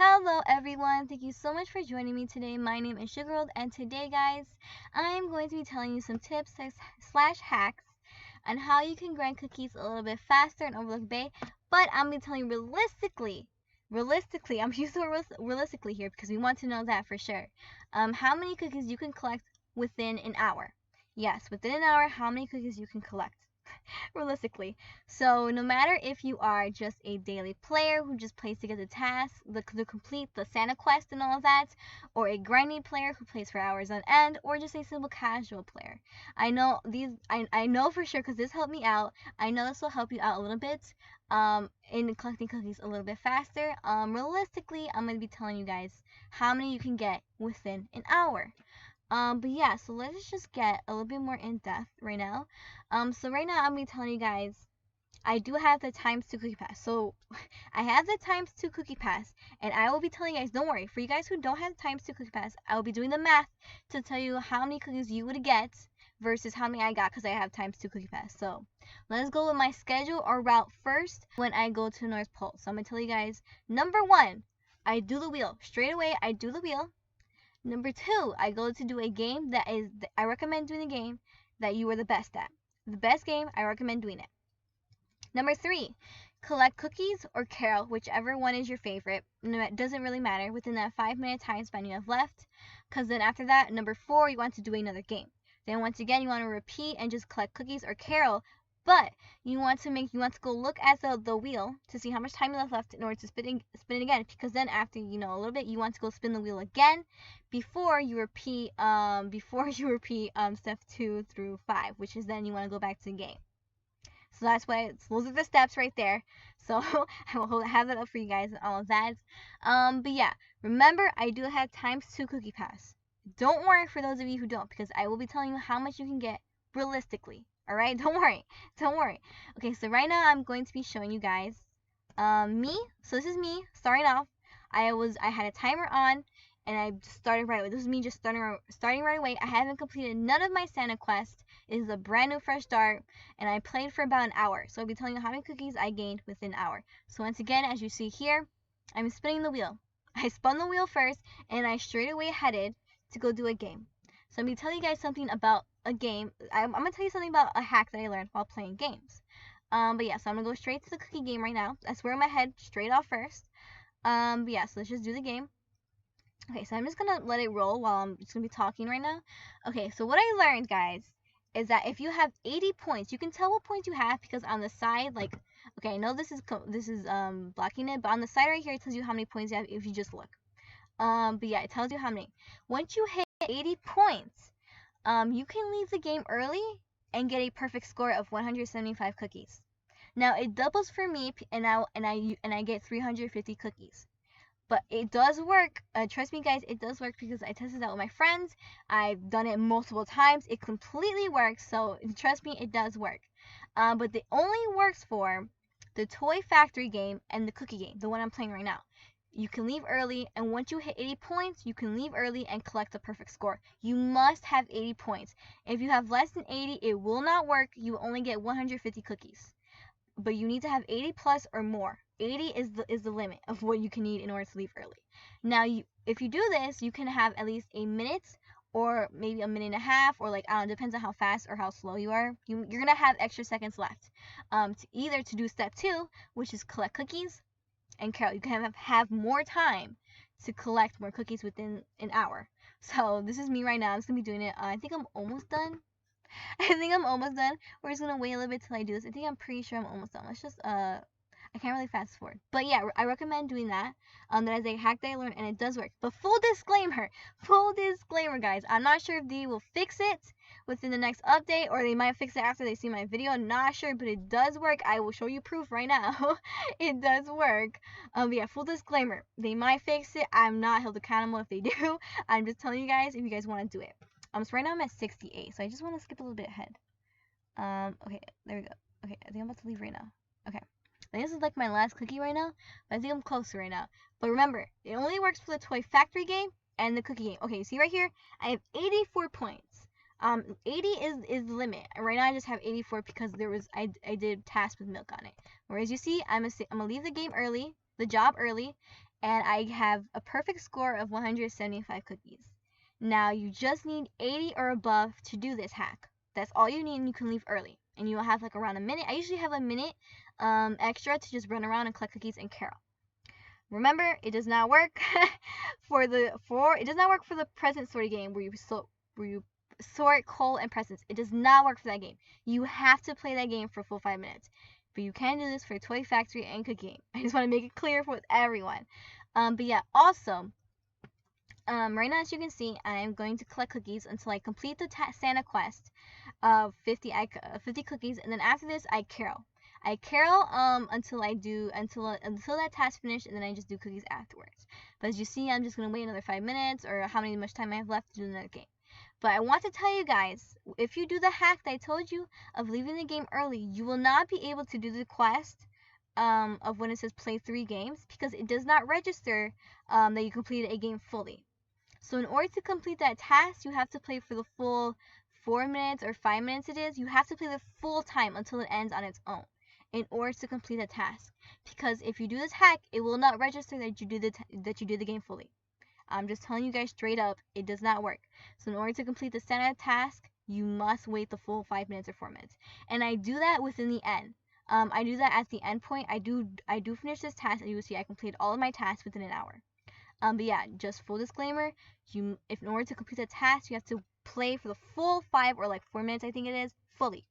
Hello everyone, thank you so much for joining me today. My name is Sugarworld, and today guys, I'm going to be telling you some tips slash hacks on how you can grind cookies a little bit faster in Overlook Bay, but I'm going to tell you realistically, I'm using realistically here because we want to know that for sure. How many cookies you can collect within an hour. Yes, within an hour, how many cookies you can collect. Realistically. So no matter if you are just a daily player who just plays to get the task, to complete the Santa quest and all of that, or a grinding player who plays for hours on end, or just a simple casual player. I know I know for sure because this helped me out. I know this will help you out a little bit in collecting cookies a little bit faster. Realistically, I'm going to be telling you guys how many you can get within an hour. But yeah, so let's just get a little bit more in depth right now. So right now I'm gonna be telling you guys, I do have the ×2 cookie pass. So I have the ×2 cookie pass, and I will be telling you guys, don't worry, for you guys who don't have the ×2 cookie pass, I will be doing the math to tell you how many cookies you would get versus how many I got because I have ×2 cookie pass. So let's go with my schedule or route first when I go to North Pole. So I'm gonna tell you guys, number 1, I do the wheel. Straight away, I do the wheel. Number 2, I go to do a game I recommend doing a game that you are the best at. The best game, I recommend doing it. Number 3, collect cookies or carol, whichever one is your favorite. It doesn't really matter within that 5-minute time span you have left. Because then after that, number 4, you want to do another game. Then once again, you want to repeat and just collect cookies or carol. But you want to go look at the wheel to see how much time you have left in order to spin it again. Because then after a little bit, you want to go spin the wheel again before you repeat step 2 through 5, which is then you want to go back to the game. So those are the steps right there. So I will have that up for you guys and all of that. But yeah, remember I do have ×2 cookie pass. Don't worry for those of you who don't, because I will be telling you how much you can get realistically. All right, don't worry. Okay, so right now I'm going to be showing you guys me. So this is me starting off. I had a timer on, and I started right away. This is me just starting right away. I haven't completed none of my Santa quest. It is a brand new fresh start, and I played for about an hour. So I'll be telling you how many cookies I gained within an hour. So once again, as you see here, I'm spinning the wheel. I spun the wheel first, and I straight away headed to go do a game. So I'm going to tell you guys something about a game. I'm going to tell you something about a hack that I learned while playing games. But yeah, so I'm going to go straight to the cookie game right now. That's where my head straight off first. But yeah, so let's just do the game. Okay, so I'm just going to let it roll while I'm just going to be talking right now. Okay, so what I learned, guys, is that if you have 80 points, you can tell what points you have because on the side, like, okay, I know this is blocking it, but on the side right here, it tells you how many points you have if you just look. But yeah, it tells you how many. Once you hit 80 points, you can leave the game early and get a perfect score of 175 cookies. Now it doubles for me, and I get 350 cookies. But it does work. Trust me, guys, it does work because I tested it out with my friends. I've done it multiple times. It completely works. So trust me, it does work. But it only works for the Toy Factory game and the cookie game, the one I'm playing right now. You can leave early, and once you hit 80 points, you can leave early and collect the perfect score. You must have 80 points. If you have less than 80, it will not work. You only get 150 cookies. But you need to have 80 plus or more. 80 is the limit of what you can need in order to leave early. Now, if you do this, you can have at least a minute or maybe a minute and a half, or like, I don't know, depends on how fast or how slow you are. You're going to have extra seconds left to do step 2, which is collect cookies and carol. You can have more time to collect more cookies within an hour. So this is me right now. I'm just going to be doing it. I think I'm almost done. We're just going to wait a little bit till I do this. I'm pretty sure I'm almost done. Let's just, I can't really fast forward. But yeah, I recommend doing that. That is a hack that I learned, and it does work. But full disclaimer, guys. I'm not sure if they will fix it within the next update, or they might fix it after they see my video. I'm not sure, but it does work. I will show you proof right now. It does work. But yeah, full disclaimer. They might fix it. I'm not held accountable if they do. I'm just telling you guys if you guys want to do it. So right now I'm at 68, so I just want to skip a little bit ahead. Okay, there we go. Okay, I think I'm about to leave right now. Okay. This is like my last cookie right now, but I think I'm closer right now. But remember, it only works for the Toy Factory game and the cookie game. Okay, you see right here, I have 84 points. 80 is the limit. Right now I just have 84 because I did tasks with milk on it. Whereas you see, I'm gonna leave the job early, and I have a perfect score of 175 cookies. Now you just need 80 or above to do this hack. That's all you need, and you can leave early. And you will have like around a minute. I usually have a minute extra to just run around and collect cookies and carol. Remember, it does not work for the present sorting game where you sort coal and presents. It does not work for that game. You have to play that game for a full 5 minutes. But you can do this for Toy Factory and Cookie Game. I just want to make it clear with everyone. But yeah, also, right now as you can see, I am going to collect cookies until I complete the Santa quest of 50 cookies, and then after this I carol. I carol until that task finished, and then I just do cookies afterwards. But as you see, I'm just gonna wait another 5 minutes or how much time I have left to do another game. But I want to tell you guys, if you do the hack that I told you of leaving the game early, you will not be able to do the quest of when it says play 3 games, because it does not register that you completed a game fully. So in order to complete that task, you have to play for the full 4 minutes or 5 minutes it is. You have to play the full time until it ends on its own in order to complete the task. Because if you do this hack, it will not register that you did the game fully. I'm just telling you guys straight up, it does not work. So in order to complete the Santa task, you must wait the full 5 minutes or 4 minutes. And I do that within the end. I do that at the end point. I do finish this task, and you will see I completed all of my tasks within an hour. But yeah, just full disclaimer, if in order to complete the task, you have to play for the full 5 or like 4 minutes, I think it is, fully.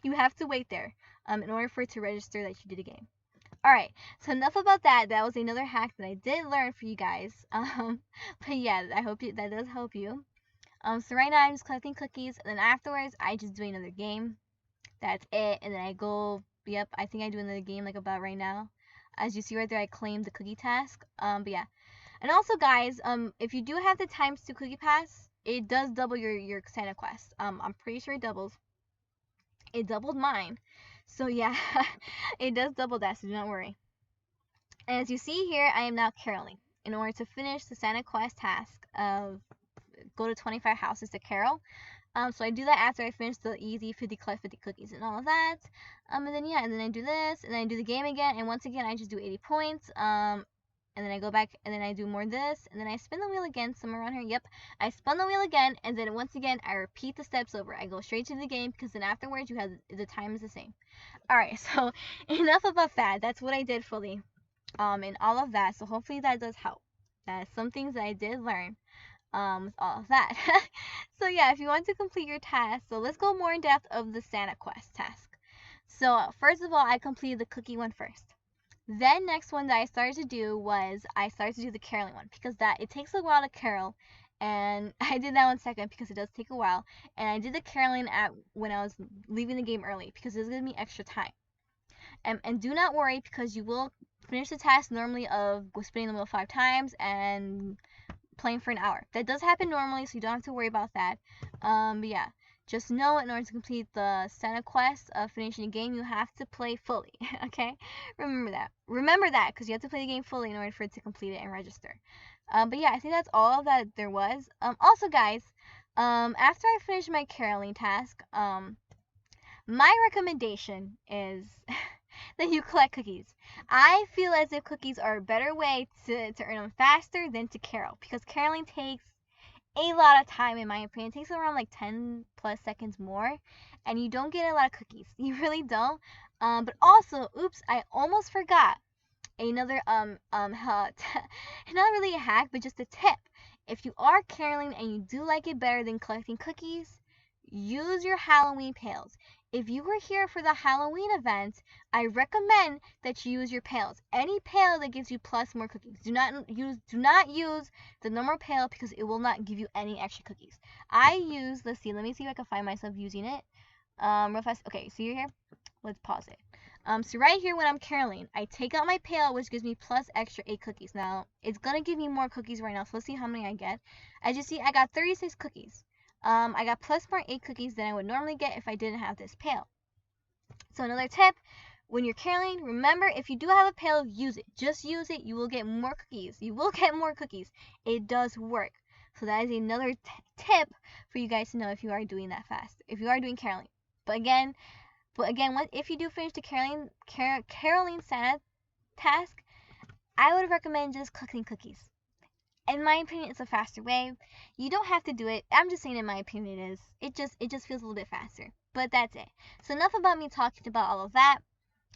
You have to wait there in order for it to register that you did a game. Alright, so enough about that. That was another hack that I did learn for you guys. But yeah, I hope that does help you. So right now I'm just collecting cookies, and then afterwards I just do another game. That's it, and then I go, yep, I think I do another game like about right now. As you see right there, I claimed the cookie task. But yeah. And also, guys, if you do have the times to Cookie Pass, it does double your Santa quest. I'm pretty sure it doubles. It doubled mine. So yeah, it does double that, so do not worry. And as you see here, I am now caroling. In order to finish the Santa quest task of go to 25 houses to carol. So I do that after I finish the easy 50 collect 50 cookies and all of that. And then yeah, and then I do this, and then I do the game again, and once again I just do 80 points. And then I go back, and then I do more of this, and then I spin the wheel again, somewhere around here. Yep, I spun the wheel again, and then once again, I repeat the steps over. I go straight to the game, because then afterwards, you have the time is the same. Alright, so enough about that. That's what I did fully, and all of that. So hopefully that does help. That's some things that I did learn, with all of that. So yeah, if you want to complete your task, so let's go more in depth of the Santa quest task. So first of all, I completed the cookie one first. Then next one that I started to do was I started to do the caroling one, because it takes a while to carol, and I did that one second because it does take a while, and I did the caroling when I was leaving the game early because it's giving me extra time. And do not worry, because you will finish the task normally of spinning the wheel 5 times and playing for an hour. That does happen normally, so you don't have to worry about that. But yeah. Just know, in order to complete the Santa quest of finishing the game, you have to play fully, okay? Remember that, because you have to play the game fully in order for it to complete it and register. But yeah, I think that's all that there was. Also, guys, after I finish my caroling task, my recommendation is that you collect cookies. I feel as if cookies are a better way to earn them faster than to carol, because caroling takes a lot of time, in my opinion. It takes around like 10 plus seconds more, and you don't get a lot of cookies. You really don't. But also, oops, I almost forgot another not really a hack, but just a tip. If you are caroling and you do like it better than collecting cookies, use your Halloween pails. If you were here for the Halloween event, I recommend that you use your pails. Any pail that gives you plus more cookies. Do not use the normal pail, because it will not give you any extra cookies. I use, let me see if I can find myself using it. Real fast. Okay, so you're here. Let's pause it. So right here when I'm caroling, I take out my pail, which gives me plus extra 8 cookies. Now, it's gonna give me more cookies right now, so let's see how many I get. As you see, I got 36 cookies. I got plus more 8 cookies than I would normally get if I didn't have this pail. So another tip, when you're caroling, remember, if you do have a pail, use it. Just use it. You will get more cookies. You will get more cookies. It does work. So that is another tip for you guys to know if you are doing that fast. If you are doing caroling. But again, if you do finish the caroling Santa task, I would recommend just cooking cookies. In my opinion, it's a faster way. You don't have to do it. I'm just saying in my opinion it is. It just feels a little bit faster. But that's it. So enough about me talking about all of that.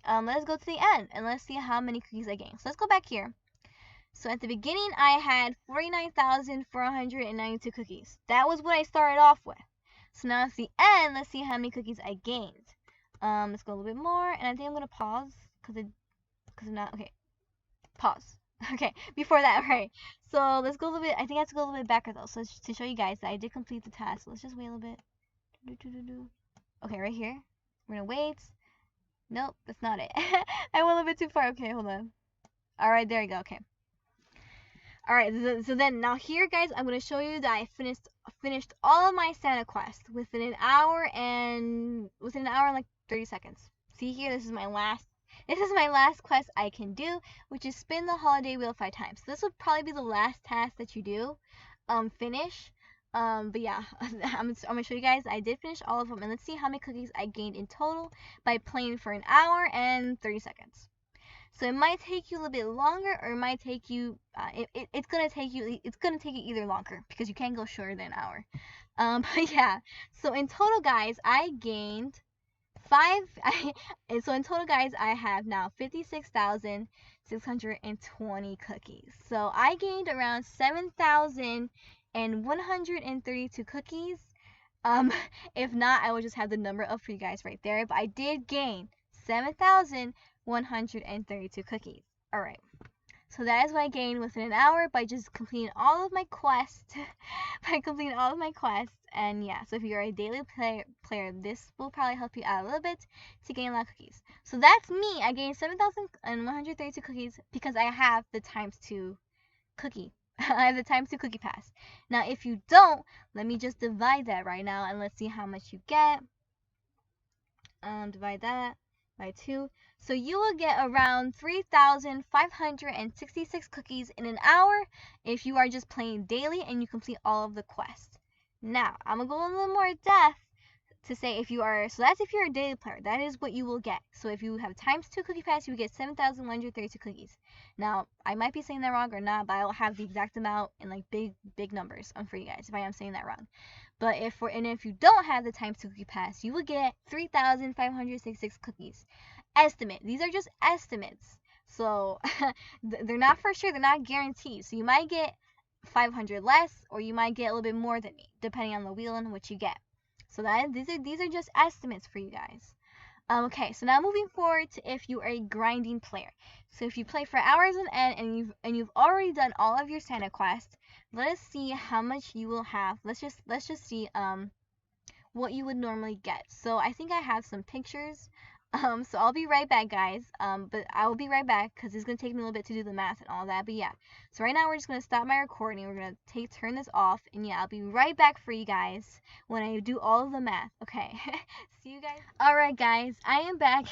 Let's go to the end and let's see how many cookies I gained. So let's go back here. So at the beginning I had 49,492 cookies. That was what I started off with. So now at the end, let's see how many cookies I gained. Let's go a little bit more, and I think I'm gonna pause because I'm not okay. Pause. Okay, before that, right? So let's go a little bit. I think I have to go a little bit back though, so to show you guys that I did complete the task. So let's just wait a little bit. Okay, right here. We're gonna wait. Nope, that's not it. I went a little bit too far. Okay, hold on. All right, there you go. Okay. All right. So then now here, guys, I'm gonna show you that I finished all of my Santa quests within an hour and like 30 seconds. See here, this is my last quest I can do, which is spin the holiday wheel 5 times. So this would probably be the last task that you do, finish. But yeah, I'm gonna show you guys. I did finish all of them, and let's see how many cookies I gained in total by playing for an hour and 30 seconds. So it might take you a little bit longer, or it might take you. It's gonna take you either longer because you can't go shorter than an hour. But yeah. So in total, guys, I gained so in total, guys, I have now 56,620 cookies. So I gained around 7,132 cookies. If not, I will just have the number up for you guys right there. But I did gain 7,132 cookies. Alright. So that is what I gained within an hour by just completing all of my quests. And yeah, so if you're a daily player, this will probably help you out a little bit to gain a lot of cookies. So that's me. I gained 7,132 cookies because I have the times 2 cookie. I have the times 2 cookie pass. Now, if you don't, let me just divide that right now and let's see how much you get. Divide that by 2. So you will get around 3,566 cookies in an hour if you are just playing daily and you complete all of the quests. Now, I'm going to go a little more depth to say if you're a daily player, that is what you will get. So if you have times 2 cookie pass, you will get 7,132 cookies. Now, I might be saying that wrong or not, but I will have the exact amount in like big numbers for you guys if I am saying that wrong. But if you don't have the times 2 cookie pass, you will get 3,566 cookies. Estimate. These are just estimates. So they're not for sure, they're not guaranteed. So you might get 500 less, or you might get a little bit more than me, depending on the wheel and what you get. So these are just estimates for you guys. Okay, so now moving forward to if you are a grinding player. So if you play for hours on end and you've already done all of your Santa quests, let us see how much you will have. Let's just see what you would normally get. So I think I have some pictures. So I'll be right back, guys. But I will be right back because it's gonna take me a little bit to do the math and all that. But yeah, so right now we're just gonna stop my recording. We're gonna turn this off, and yeah, I'll be right back for you guys when I do all of the math. Okay, see you guys. All right, guys, I am back,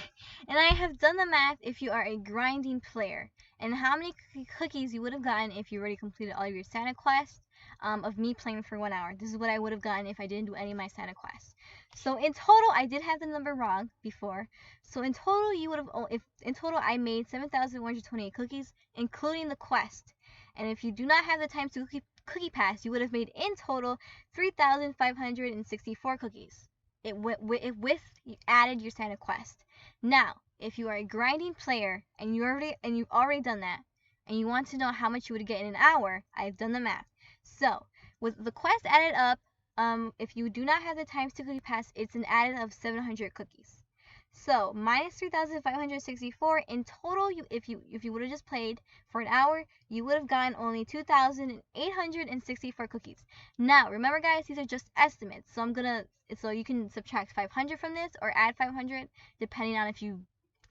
and I have done the math. If you are a grinding player, and how many cookies you would have gotten if you already completed all of your Santa quests. Of me playing for 1 hour. This is what I would have gotten if I didn't do any of my Santa quests. So in total, I did have the number wrong before. So in total, you would have, I made 7,128 cookies, including the quest. And if you do not have the times 2 cookie pass, you would have made in total 3,564 cookies. With you added your Santa quest. Now, if you are a grinding player and you've already done that, and you want to know how much you would get in an hour, I've done the math. So, with the quest added up, if you do not have the times 2 cookie pass, it's an added of 700 cookies. So, minus 3,564 in total, if you would have just played for an hour, you would have gotten only 2,864 cookies. Now, remember guys, these are just estimates. So you can subtract 500 from this or add 500 depending on if you're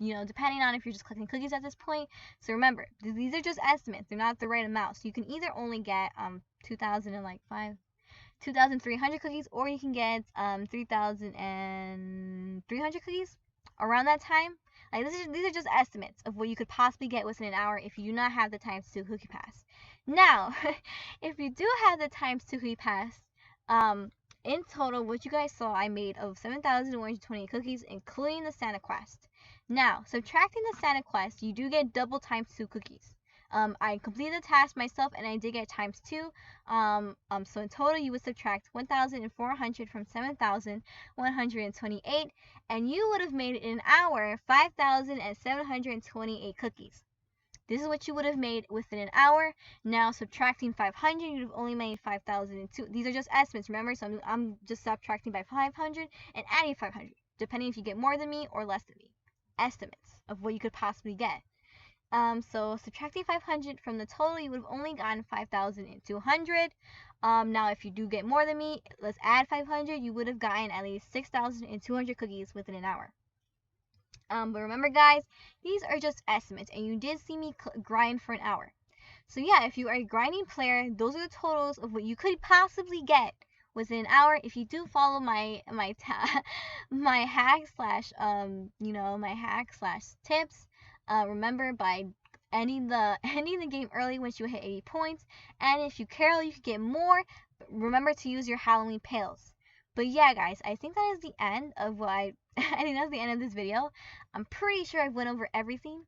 just collecting cookies at this point. So remember, these are just estimates. They're not the right amount. So you can either only get 2,300 cookies, or you can get 3,300 cookies around that time. Like these are just estimates of what you could possibly get within an hour if you do not have the times 2 cookie pass. Now, if you do have the times 2 cookie pass, in total, what you guys saw, I made of 7,120 cookies, including the Santa quest. Now, subtracting the Santa quest, you do get double times 2 cookies. I completed the task myself and I did get ×2. So in total you would subtract 1,400 from 7,128, and you would have made in an hour 5,728 cookies. This is what you would have made within an hour. Now subtracting 500, you'd have only made 5,002. These are just estimates, remember? So I'm just subtracting by 500 and adding 500, depending if you get more than me or less than me. Estimates of what you could possibly get. So subtracting 500 from the total, you would have only gotten 5,200. Now if you do get more than me, let's add 500. You would have gotten at least 6,200 cookies within an hour. But remember, guys, these are just estimates, and you did see me grind for an hour. So yeah, if you are a grinding player, those are the totals of what you could possibly get within an hour if you do follow my hack slash my hack slash tips. Remember, by ending the game early once you hit 80 points, and if you carol, you could get more. But remember to use your Halloween pails. But yeah, guys, I think that is the end of what I think that's the end of this video. I'm pretty sure I went over everything.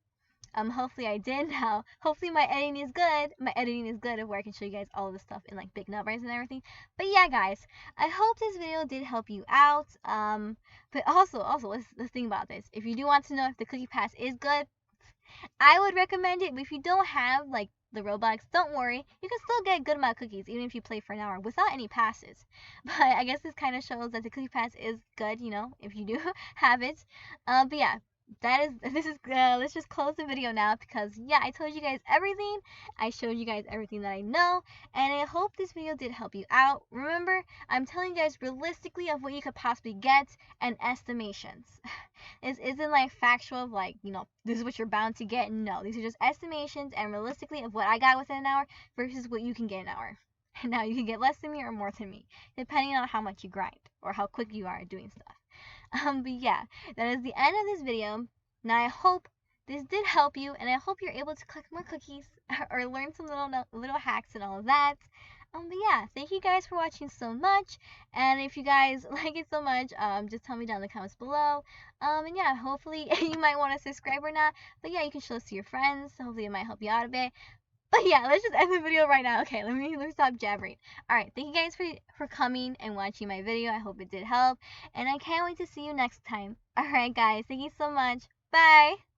Hopefully I did. Now, hopefully my editing is good. My editing is good, where I can show you guys all of the stuff in like big numbers and everything. But yeah, guys, I hope this video did help you out. But also, let's think about this. If you do want to know if the cookie pass is good, I would recommend it. But if you don't have like the Robux, don't worry. You can still get a good amount of cookies even if you play for an hour without any passes. But I guess this kind of shows that the cookie pass is good, if you do have it. But yeah, let's just close the video now, because yeah, I told you guys everything. I showed you guys everything that I know, and I hope this video did help you out. Remember, I'm telling you guys realistically of what you could possibly get and estimations. This isn't like factual of like, this is what you're bound to get. No, these are just estimations and realistically of what I got within an hour versus what you can get in an hour. Now you can get less than me or more than me, depending on how much you grind or how quick you are at doing stuff. But yeah, that is the end of this video. Now I hope this did help you, and I hope you're able to collect more cookies or learn some little hacks and all of that. But yeah, thank you guys for watching so much, and if you guys like it so much, just tell me down in the comments below. And yeah, hopefully you might want to subscribe or not. But yeah, you can show this to your friends. Hopefully it might help you out a bit. But yeah, let's just end the video right now. Okay, let me stop jabbering. Alright, thank you guys for coming and watching my video. I hope it did help, and I can't wait to see you next time. Alright guys, thank you so much. Bye!